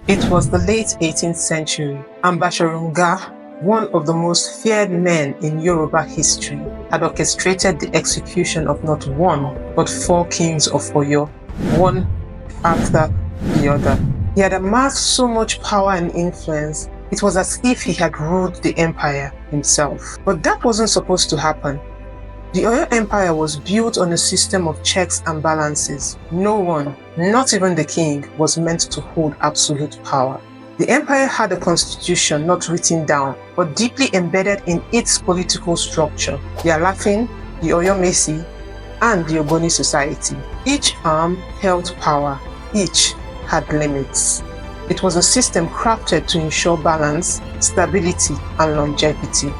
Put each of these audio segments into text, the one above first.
It was the late 18th century, and Bashorun Gaa, one of the most feared men in Yoruba history, had orchestrated the execution of not one, but 4 kings of Oyo, one after the other. He had amassed so much power and influence, it was as if he had ruled the empire himself. But that wasn't supposed to happen. The Oyo Empire was built on a system of checks and balances. No one, not even the king, was meant to hold absolute power. The empire had a constitution not written down, but deeply embedded in its political structure. The Alaafin, the Oyo Mesi, and the Ogboni Society. Each arm held power. Each had limits. It was a system crafted to ensure balance, stability, and longevity.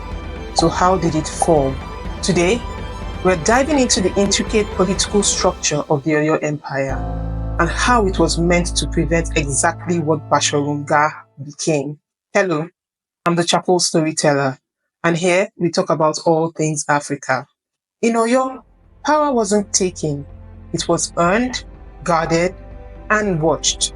So how did it fall? Today, we're diving into the intricate political structure of the Oyo Empire and how it was meant to prevent exactly what Bashorun Gaa became. Hello, I'm the Charcoal Storyteller, and here we talk about all things Africa. In Oyo, power wasn't taken, it was earned, guarded, and watched.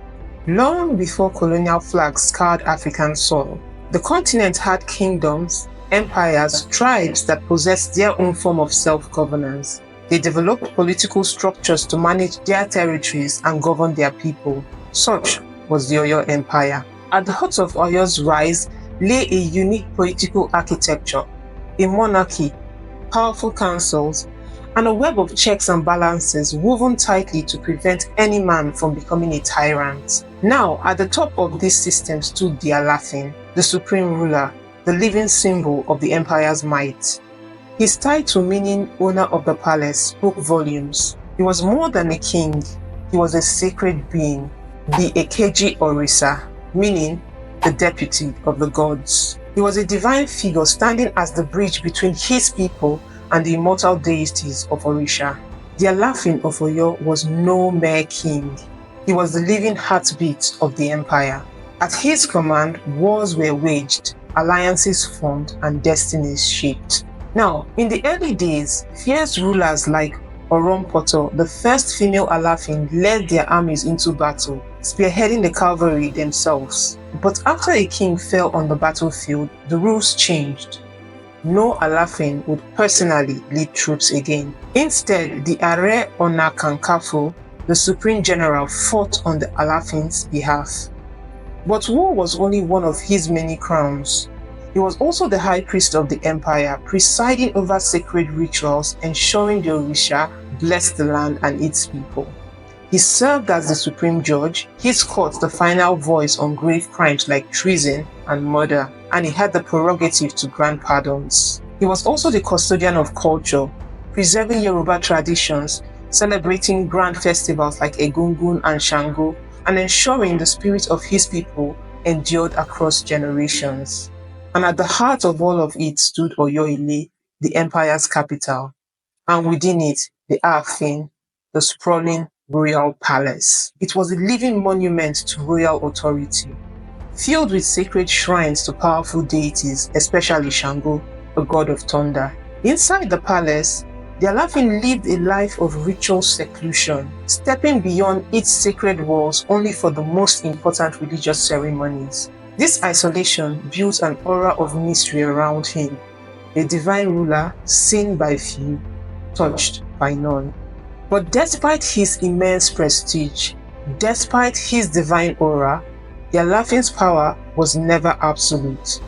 Long before colonial flags scarred African soil, the continent had kingdoms, empires, tribes that possessed their own form of self-governance. They developed political structures to manage their territories and govern their people. Such was the Oyo Empire. At the heart of Oyo's rise lay a unique political architecture, a monarchy, powerful councils, and a web of checks and balances woven tightly to prevent any man from becoming a tyrant. Now, at the top of this system stood the Alaafin, the supreme ruler, the living symbol of the empire's might. His title, meaning owner of the palace, spoke volumes. He was more than a king, he was a sacred being, the Ekeji Orisa, meaning the deputy of the gods. He was a divine figure standing as the bridge between his people and the immortal deities of Orisha. The Alaafin of Oyo was no mere king. He was the living heartbeat of the empire. At his command, wars were waged, alliances formed, and destinies shaped. Now, in the early days, fierce rulers like Orompoto, the first female Alaafin, led their armies into battle, spearheading the cavalry themselves. But after a king fell on the battlefield, the rules changed. No Alaafin would personally lead troops again. Instead, the Are Onakankafo, the supreme general, fought on the Alaafin's behalf. But war was only one of his many crowns. He was also the high priest of the empire, presiding over sacred rituals, ensuring the Orisha blessed the land and its people. He served as the supreme judge, his court the final voice on grave crimes like treason and murder, and he had the prerogative to grant pardons. He was also the custodian of culture, preserving Yoruba traditions, celebrating grand festivals like Egungun and Shango, and ensuring the spirit of his people endured across generations. And at the heart of all of it stood Oyo Ile, the empire's capital, and within it, the Alaafin, the sprawling royal palace. It was a living monument to royal authority, filled with sacred shrines to powerful deities, especially Shango, the god of thunder. Inside the palace, the Alaafin lived a life of ritual seclusion, stepping beyond its sacred walls only for the most important religious ceremonies. This isolation built an aura of mystery around him, a divine ruler seen by few, touched by none. But despite his immense prestige, despite his divine aura, the Alaafin's power was never absolute.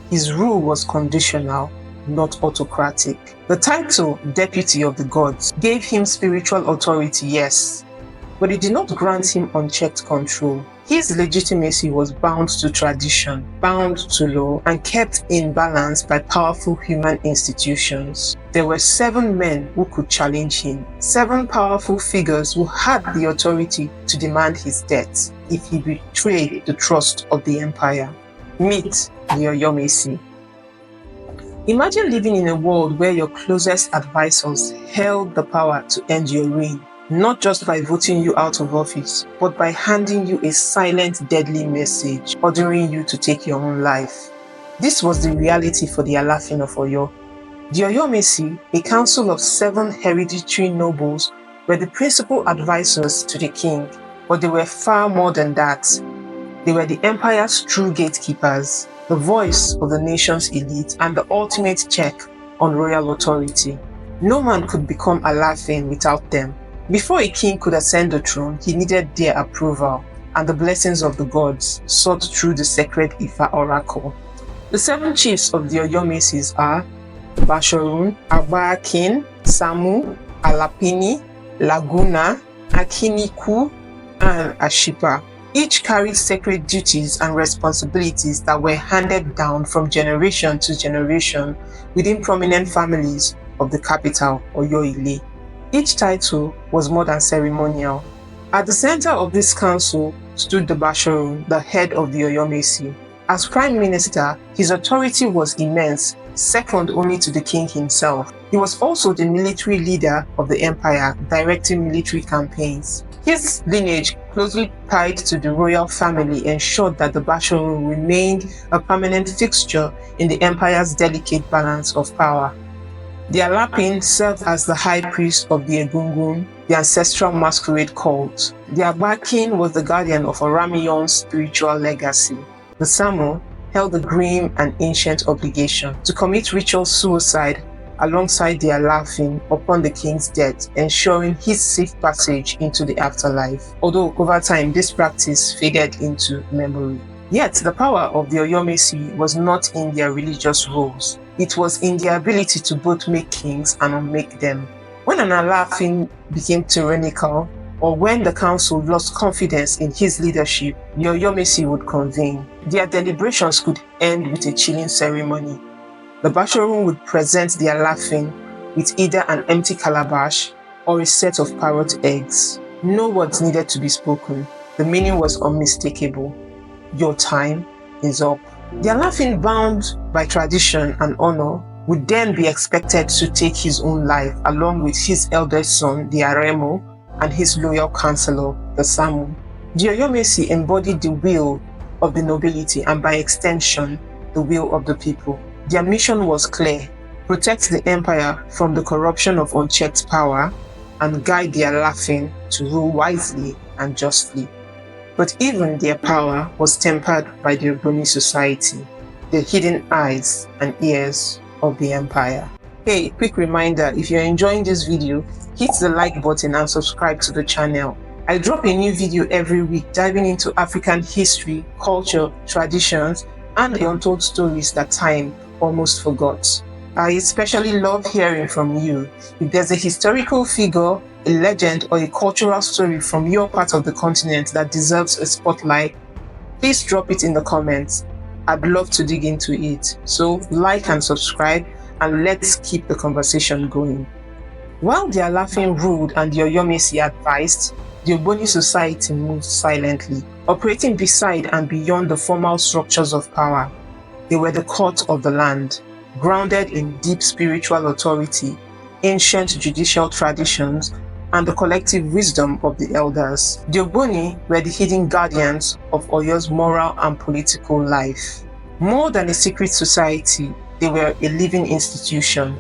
His rule was conditional, not autocratic. The title, Deputy of the Gods, gave him spiritual authority, yes, but it did not grant him unchecked control. His legitimacy was bound to tradition, bound to law, and kept in balance by powerful human institutions. There were 7 men who could challenge him, 7 powerful figures who had the authority to demand his death if he betrayed the trust of the empire. Meet the Oyo Mesi. Imagine living in a world where your closest advisors held the power to end your reign, not just by voting you out of office, but by handing you a silent, deadly message, ordering you to take your own life. This was the reality for the Alaafin of Oyo. The Oyo Mesi, a council of 7 hereditary nobles, were the principal advisors to the king, but they were far more than that. They were the empire's true gatekeepers, the voice of the nation's elite, and the ultimate check on royal authority. No man could become Alaafin without them. Before a king could ascend the throne, he needed their approval and the blessings of the gods sought through the sacred Ifa oracle. The 7 chiefs of the Oyo Mesis are Bashorun, Alaafin, Samu, Alaafin, Laguna, Akiniku, and Ashipa. Each carried sacred duties and responsibilities that were handed down from generation to generation within prominent families of the capital, Oyo Ile. Each title was more than ceremonial. At the center of this council stood the Bashorun, the head of the Oyo Mesi. As prime minister, his authority was immense, second only to the king himself. He was also the military leader of the empire, directing military campaigns. His lineage, closely tied to the royal family, ensured that the Bashorun remained a permanent fixture in the empire's delicate balance of power. The Alaafin served as the high priest of the Egungun, the ancestral masquerade cult. The Agbakin was the guardian of Oramiyon's spiritual legacy. The Samu held the grim and ancient obligation to commit ritual suicide alongside the Alaafin upon the king's death, ensuring his safe passage into the afterlife, although over time this practice faded into memory. Yet the power of the Oyo Mesi was not in their religious roles. It was in their ability to both make kings and unmake them. When an Alaafin became tyrannical, or when the council lost confidence in his leadership, the Oyo Mesi would convene. Their deliberations could end with a chilling ceremony. The Bashorun would present the Alaafin with either an empty calabash or a set of parrot eggs. No words needed to be spoken. The meaning was unmistakable. Your time is up. The Alaafin, bound by tradition and honor, would then be expected to take his own life along with his eldest son, the Aremo, and his loyal counselor, the Samu. The Oyo Mesi embodied the will of the nobility and by extension, the will of the people. Their mission was clear: protect the empire from the corruption of unchecked power and guide the Alaafin to rule wisely and justly. But even their power was tempered by the Ogboni Society, the hidden eyes and ears of the empire. Hey, quick reminder, if you're enjoying this video, hit the like button and subscribe to the channel. I drop a new video every week diving into African history, culture, traditions, and the untold stories that time almost forgot. I especially love hearing from you. If there's a historical figure, a legend, or a cultural story from your part of the continent that deserves a spotlight, please drop it in the comments. I'd love to dig into it. So like and subscribe, and let's keep the conversation going. While the Alaafin ruled and the Oyo Mesi advised, the Ogboni Society moved silently, operating beside and beyond the formal structures of power. They were the court of the land, grounded in deep spiritual authority, ancient judicial traditions, and the collective wisdom of the elders. The Ogboni were the hidden guardians of Oyo's moral and political life. More than a secret society, they were a living institution,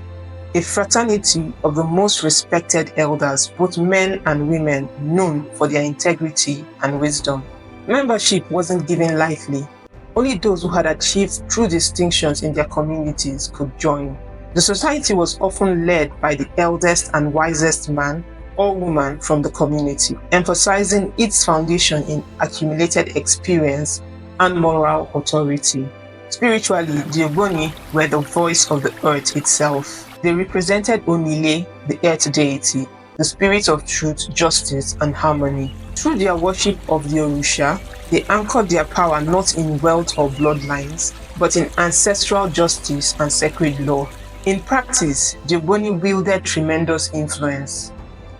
a fraternity of the most respected elders, both men and women, known for their integrity and wisdom. Membership wasn't given lightly. Only those who had achieved true distinctions in their communities could join. The society was often led by the eldest and wisest man or woman from the community, emphasizing its foundation in accumulated experience and moral authority. Spiritually, the Ogboni were the voice of the earth itself. They represented Onile, the earth deity, the spirit of truth, justice, and harmony. Through their worship of the Orusha, they anchored their power not in wealth or bloodlines, but in ancestral justice and sacred law. In practice, the Ogboni wielded tremendous influence.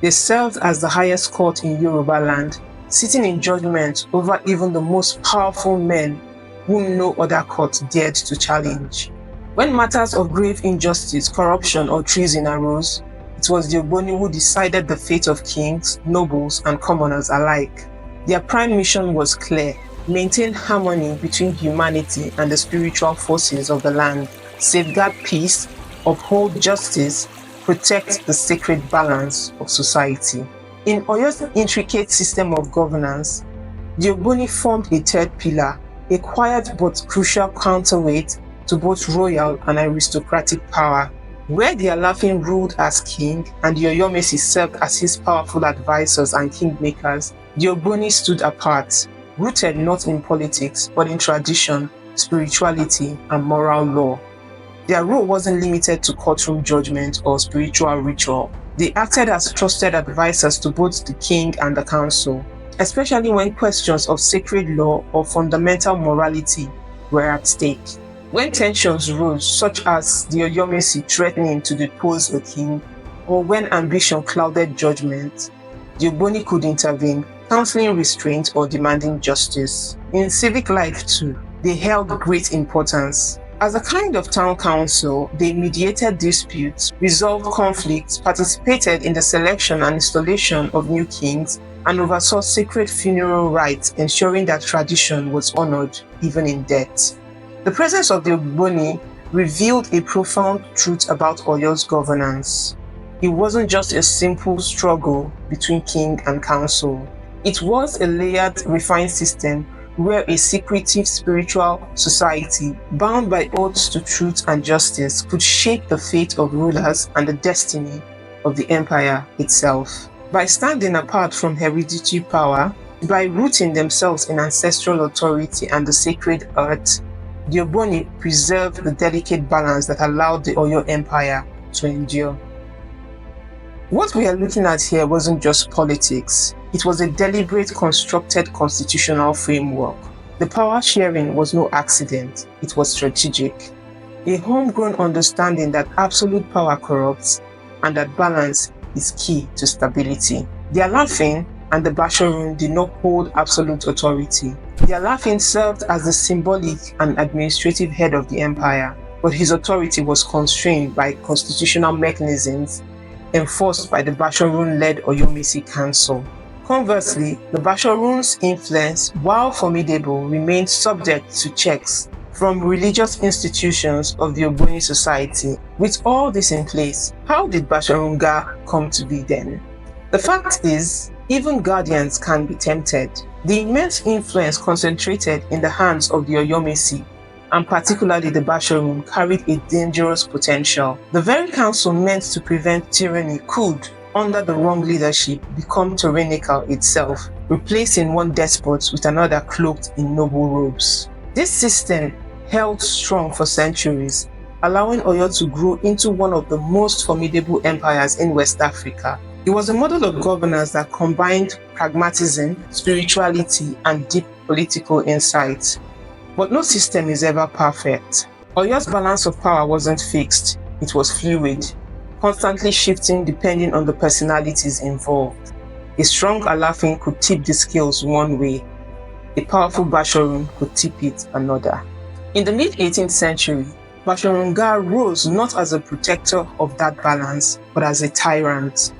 They served as the highest court in Yoruba land, sitting in judgment over even the most powerful men whom no other court dared to challenge. When matters of grave injustice, corruption, or treason arose, it was the Ogboni who decided the fate of kings, nobles, and commoners alike. Their prime mission was clear: maintain harmony between humanity and the spiritual forces of the land, safeguard peace, uphold justice, protect the sacred balance of society. In Oyo's intricate system of governance, The Ogboni formed a third pillar, a quiet but crucial counterweight to both royal and aristocratic power. Where the Alaafin ruled as king and the Oyo Mesi served as his powerful advisors and kingmakers, the Ogboni stood apart, rooted not in politics but in tradition, spirituality, and moral law. Their role wasn't limited to courtroom judgment or spiritual ritual. They acted as trusted advisors to both the king and the council, especially when questions of sacred law or fundamental morality were at stake. When tensions rose, such as the Oyo Mesi threatening to depose a king, or when ambition clouded judgment, the Ogboni could intervene, counseling restraint or demanding justice. In civic life too, they held great importance. As a kind of town council, they mediated disputes, resolved conflicts, participated in the selection and installation of new kings, and oversaw sacred funeral rites, ensuring that tradition was honored even in death. The presence of the Ogboni revealed a profound truth about Oyo's governance. It wasn't just a simple struggle between king and council. It was a layered, refined system where a secretive spiritual society, bound by oaths to truth and justice, could shape the fate of rulers and the destiny of the empire itself. By standing apart from hereditary power, by rooting themselves in ancestral authority and the sacred earth, the Ogboni preserved the delicate balance that allowed the Oyo Empire to endure. What we are looking at here wasn't just politics. It was a deliberate, constructed constitutional framework. The power sharing was no accident. It was strategic. A homegrown understanding that absolute power corrupts and that balance is key to stability. The Alaafin and the Bashorun did not hold absolute authority. The Alaafin served as the symbolic and administrative head of the empire, but his authority was constrained by constitutional mechanisms enforced by the Bashorun-led Oyo Mesi Council. Conversely, the Bashorun's influence, while formidable, remained subject to checks from religious institutions of the Ogboni Society. With all this in place, how did Bashorun Gaa come to be then? The fact is, even guardians can be tempted. The immense influence concentrated in the hands of the Oyo Mesi, and particularly the Bashorun, carried a dangerous potential. The very council meant to prevent tyranny could, under the wrong leadership, become tyrannical itself, replacing one despot with another cloaked in noble robes. This system held strong for centuries, allowing Oyo to grow into one of the most formidable empires in West Africa. It was a model of governance that combined pragmatism, spirituality, and deep political insight. But no system is ever perfect. Oyo's balance of power wasn't fixed, it was fluid, constantly shifting depending on the personalities involved. A strong Alaafin could tip the scales one way, a powerful Bashorun could tip it another. In the mid-18th century, Bashorun Gaa rose not as a protector of that balance, but as a tyrant.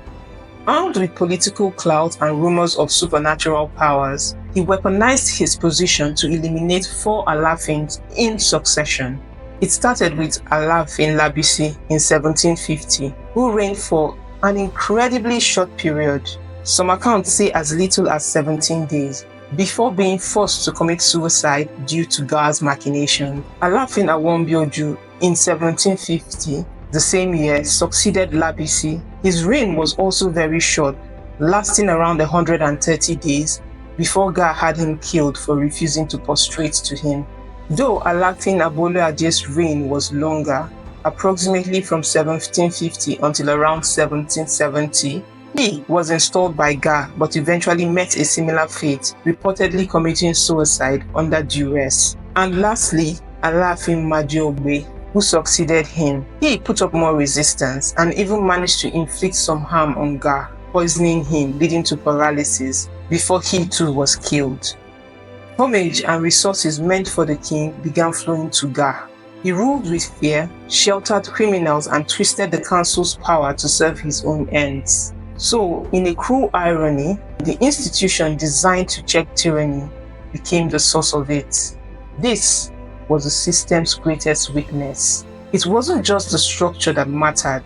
Armed with political clout and rumors of supernatural powers, he weaponized his position to eliminate 4 Alaafins in succession. It started with Alaafin Labisi in 1750, who reigned for an incredibly short period, some accounts say as little as 17 days, before being forced to commit suicide due to Gaa's machination. Alaafin Awonbioju in 1750, the same year, succeeded Labisi. His reign was also very short, lasting around 130 days, before Gaa had him killed for refusing to prostrate to him. Though Alaafin Aboloaje's reign was longer, approximately from 1750 until around 1770, he was installed by Gaa but eventually met a similar fate, reportedly committing suicide under duress. And lastly, Alaafin Majeogbe, who succeeded him. He put up more resistance and even managed to inflict some harm on Gaa, poisoning him, leading to paralysis, before he too was killed. Homage and resources meant for the king began flowing to Gaa. He ruled with fear, sheltered criminals, and twisted the council's power to serve his own ends. So, in a cruel irony, the institution designed to check tyranny became the source of it. This was the system's greatest weakness. It wasn't just the structure that mattered,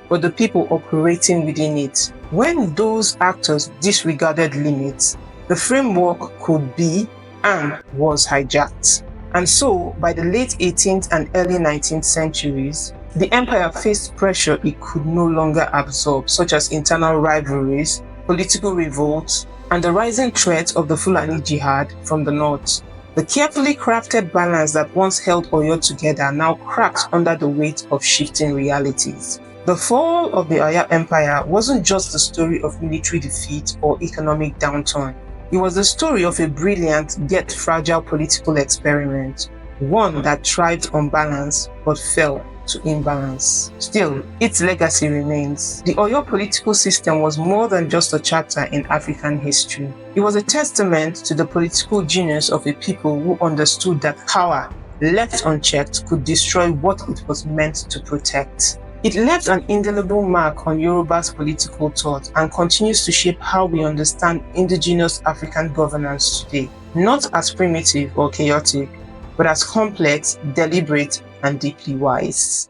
but the people operating within it. When those actors disregarded limits, the framework could be and was hijacked. And so, by the late 18th and early 19th centuries, the empire faced pressure it could no longer absorb, such as internal rivalries, political revolts, and the rising threat of the Fulani Jihad from the north. The carefully crafted balance that once held Oyo together now cracked under the weight of shifting realities. The fall of the Oyo Empire wasn't just the story of military defeat or economic downturn. It was the story of a brilliant yet fragile political experiment, one that thrived on balance but fell to imbalance. Still, its legacy remains. The Oyo political system was more than just a chapter in African history. It was a testament to the political genius of a people who understood that power, left unchecked, could destroy what it was meant to protect. It left an indelible mark on Yoruba's political thought and continues to shape how we understand indigenous African governance today, not as primitive or chaotic, but as complex, deliberate, and deeply wise.